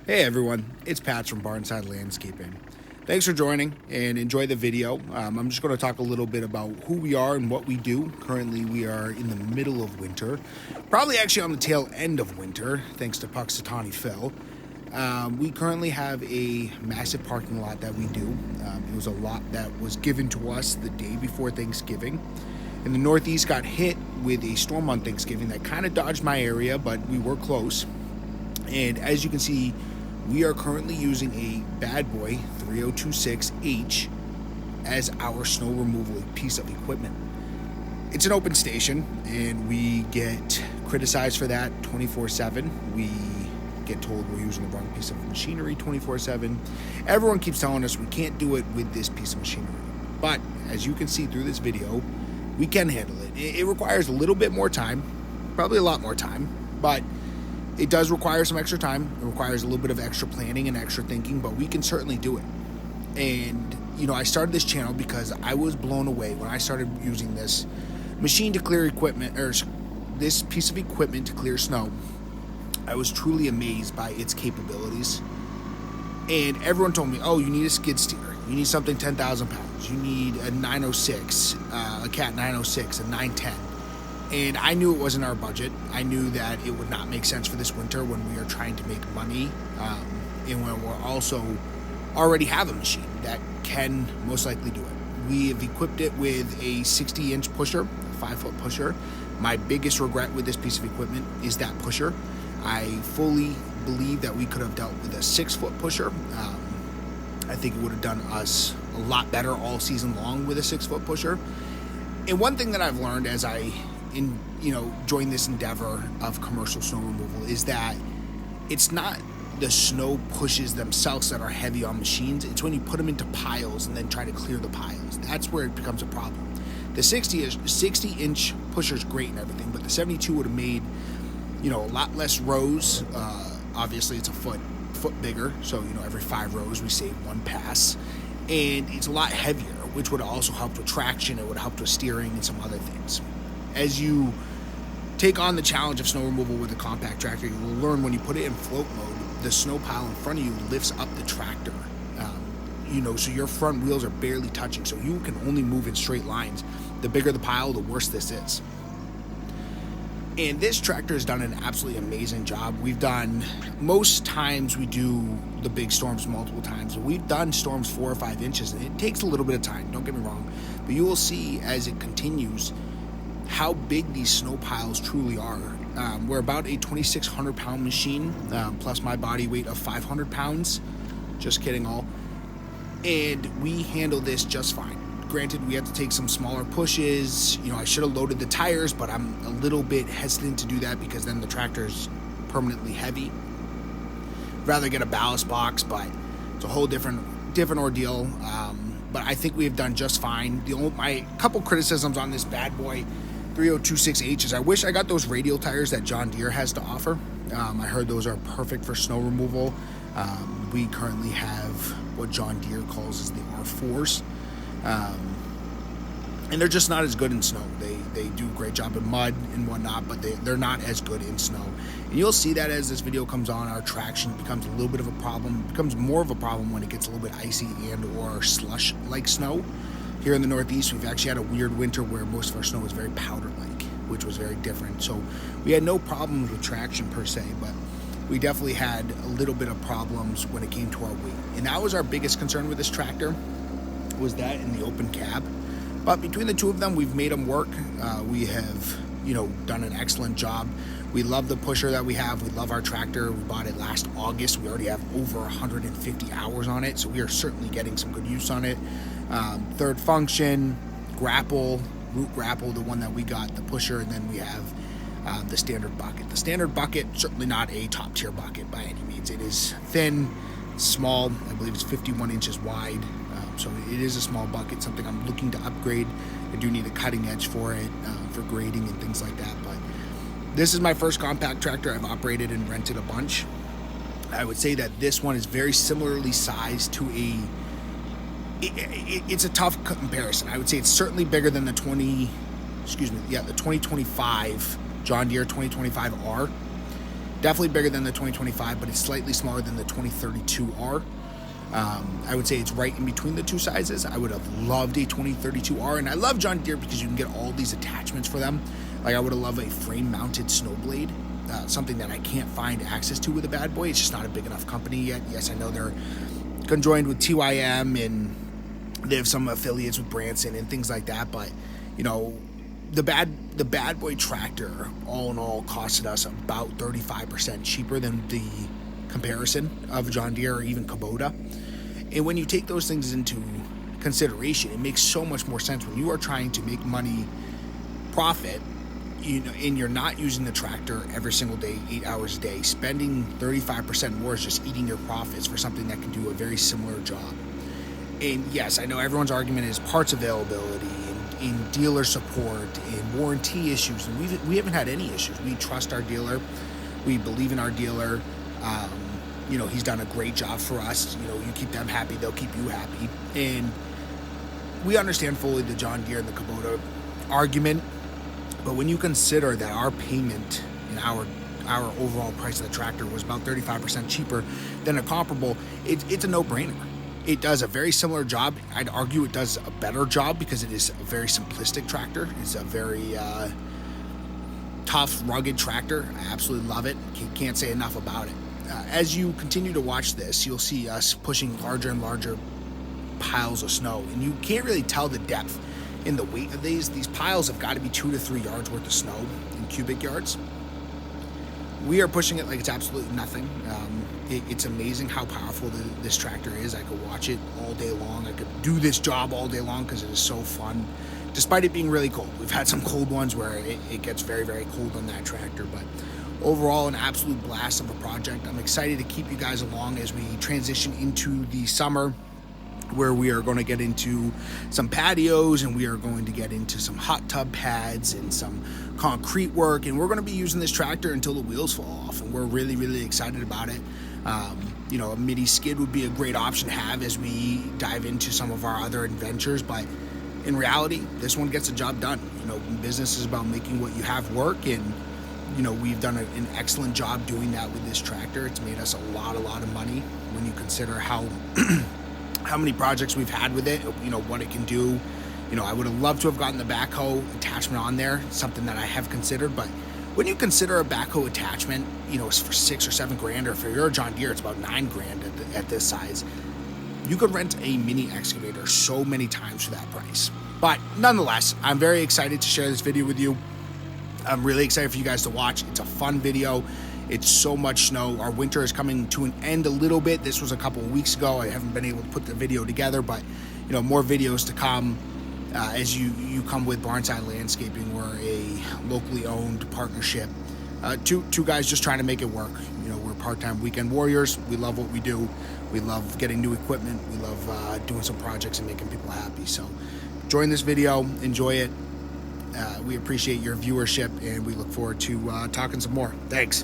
Hey everyone, it's Pat from Barnside Landscaping. Thanks for joining and enjoy the video. I'm just going to talk a little bit about who we are and what we do. Currently we are in the middle of winter, probably actually on the tail end of winter, thanks to Puxatawny Phil. We currently have a massive parking lot that we do. It was a lot that was given to us the day before Thanksgiving. And the Northeast got hit with a storm on Thanksgiving that kind of dodged my area, but we were close. And as you can see, we are currently using a bad boy 3026H as our snow removal piece of equipment. It's an open station and we get criticized for that 24/7. We get told we're using the wrong piece of machinery 24/7. Everyone keeps telling us we can't do it with this piece of machinery. But as you can see through this video, we can handle it. It requires a little bit more time, probably a lot more time, but it does require some extra time. It requires a little bit of extra planning and extra thinking, but we can certainly do it. And, I started this channel because I was blown away when I started using this machine to clear equipment, or this piece of equipment to clear snow. I was truly amazed by its capabilities. And everyone told me, oh, you need a skid steer. You need something 10,000 pounds. You need a 906, a Cat 906, a 910. And I knew it wasn't our budget. I knew that it would not make sense for this winter when we are trying to make money, and when we're also already have a machine that can most likely do it. We have equipped it with a 60-inch pusher, a 5-foot pusher. My biggest regret with this piece of equipment is that pusher. I fully believe that we could have dealt with a 6-foot pusher. I think it would have done us a lot better all season long with a 6-foot pusher. And one thing that I've learned as I join this endeavor of commercial snow removal is that it's not the snow pushes themselves that are heavy on machines. It's when you put them into piles and then try to clear the piles. That's where it becomes a problem. The 60-inch pusher is great and everything, but the 72 would have made, a lot less rows. Obviously, it's a foot bigger, so every 5 rows we save 1 pass, and it's a lot heavier, which would also help with traction. It would help with steering and some other things. As you take on the challenge of snow removal with a compact tractor, you will learn when you put it in float mode, the snow pile in front of you lifts up the tractor. So your front wheels are barely touching, so you can only move in straight lines. The bigger the pile, the worse this is. And this tractor has done an absolutely amazing job. Most times we do the big storms multiple times. We've done storms 4 or 5 inches, and it takes a little bit of time, don't get me wrong. But you will see as it continues how big these snow piles truly are. We're about a 2,600 pound machine, plus my body weight of 500 pounds. Just kidding all. And we handle this just fine. Granted, we have to take some smaller pushes. I should have loaded the tires, but I'm a little bit hesitant to do that because then the tractor's permanently heavy. I'd rather get a ballast box, but it's a whole different ordeal. But I think we have done just fine. My couple criticisms on this bad boy 3026H is I wish I got those radial tires that John Deere has to offer. I heard those are perfect for snow removal. We currently have what John Deere calls as the R4s. And they're just not as good in snow. They do a great job in mud and whatnot, but they're not as good in snow. And you'll see that as this video comes on, our traction becomes a little bit of a problem. It becomes more of a problem when it gets a little bit icy and or slush-like snow. Here in the Northeast, we've actually had a weird winter where most of our snow was very powder-like, which was very different. So we had no problems with traction per se, but we definitely had a little bit of problems when it came to our weight. And that was our biggest concern with this tractor, was that in the open cab. But between the two of them, we've made them work. We have, done an excellent job. We love the pusher that we have. We love our tractor. We bought it last August. We already have over 150 hours on it, so we are certainly getting some good use on it. Third function, grapple, root grapple, the one that we got, the pusher, and then we have the standard bucket. The standard bucket, certainly not a top tier bucket by any means. It is thin, small. I believe it's 51 inches wide. So it is a small bucket, something I'm looking to upgrade. I do need a cutting edge for it, for grading and things like that. But this is my first compact tractor. I've operated and rented a bunch. I would say that this one is very similarly sized to it's a tough comparison. I would say it's certainly bigger than the 2025 John Deere 2025R. Definitely bigger than the 2025, but it's slightly smaller than the 2032R. I would say it's right in between the two sizes. I would have loved a 2032R, and I love John Deere because you can get all these attachments for them. Like, I would have loved a frame-mounted snow blade, something that I can't find access to with a bad boy. It's just not a big enough company yet. Yes, I know they're conjoined with TYM, and they have some affiliates with Branson and things like that, but, you know, the bad boy tractor, all in all, costed us about 35% cheaper than the comparison of John Deere or even Kubota. And when you take those things into consideration, it makes so much more sense when you are trying to make money, profit, you know, and you're not using the tractor every single day, 8 hours a day. Spending 35% more is just eating your profits for something that can do a very similar job. And yes, I know everyone's argument is parts availability and dealer support and warranty issues, and we haven't had any issues. We trust our dealer. We believe in our dealer. You know, he's done a great job for us. You know, you keep them happy, they'll keep you happy. And we understand fully the John Deere and the Kubota argument, but when you consider that our payment and our overall price of the tractor was about 35% cheaper than a comparable, it's a no-brainer. It does a very similar job. I'd argue it does a better job because it is a very simplistic tractor. It's a very tough, rugged tractor. I absolutely love it. Can't say enough about it. As you continue to watch this, you'll see us pushing larger and larger piles of snow, and you can't really tell the depth in the weight of these. These piles have got to be 2 to 3 yards worth of snow in cubic yards. We are pushing it like it's absolutely nothing. It's amazing how powerful this tractor is. I could watch it all day long. I could do this job all day long because it is so fun, despite it being really cold. We've had some cold ones where it gets very, very cold on that tractor, but overall, an absolute blast of a project. I'm excited to keep you guys along as we transition into the summer, where we are going to get into some patios, and we are going to get into some hot tub pads and some concrete work, and we're going to be using this tractor until the wheels fall off, and we're really, really excited about it. You know, a mini skid would be a great option to have as we dive into some of our other adventures, but in reality, this one gets the job done. You know, business is about making what you have work, and you know, we've done an excellent job doing that with this tractor. It's made us a lot of money when you consider how how many projects we've had with it, you know, what it can do. You know, I would have loved to have gotten the backhoe attachment on there, something that I have considered, but when you consider a backhoe attachment, you know, it's for $6 or $7 grand, or for your John Deere, it's about $9 grand at this size. You could rent a mini excavator so many times for that price. But nonetheless, I'm very excited to share this video with you. I'm really excited for you guys to watch. It's a fun video. It's so much snow. Our winter is coming to an end a little bit. This was a couple of weeks ago. I haven't been able to put the video together, but you know, more videos to come as you come with Barnside Landscaping. We're a locally owned partnership. Two guys just trying to make it work. You know, we're part-time weekend warriors. We love what we do. We love getting new equipment. We love doing some projects and making people happy. So join this video, enjoy it. We appreciate your viewership, and we look forward to talking some more. Thanks.